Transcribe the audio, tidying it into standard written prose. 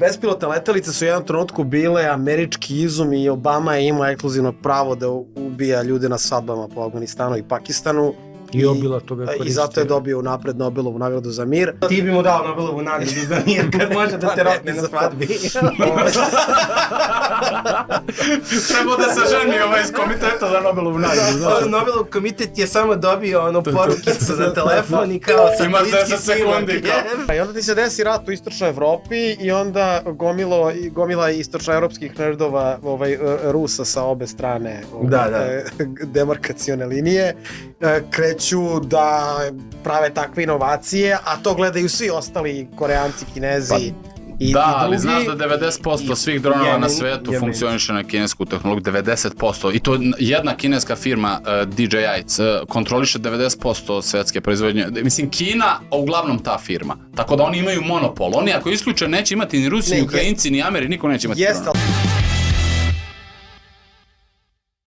Bespilotne letelice su u jednom trenutku bile američki izum i Obama je imao ekskluzivno pravo da ubija ljude na svadbama po Afganistanu i Pakistanu. I obila toga koristio. I zato je dobio unapred Nobelovu nagradu za mir. Ti bi mu dao Nobelovu nagradu za mir kad može da te rotne na svadbi. Trebao da se ženi iz komiteta za Nobelovu nagradu. Nobelov komitet je samo dobio porukicu za telefon i kao satelitski snimak. I onda ti se desi rat u istočnoj Evropi i onda gomila istočnoevropskih nerdova Rusa sa obe strane demarkacione linije kreću da prave takve inovacije, a to gledaju svi ostali Koreanci, Kinezi i da, ali drugi. znaš da 90% svih dronova na svetu funkcioniše na kinesku tehnologiju, 90%. I to jedna kineska firma, DJI, kontroliše 90% svetske proizvodnje. Mislim, Kina, a uglavnom ta firma. Tako da oni imaju monopol. Oni ako isključe neće imati ni Rusi, ni Ukrajinci, ni Ameri, niko neće imati.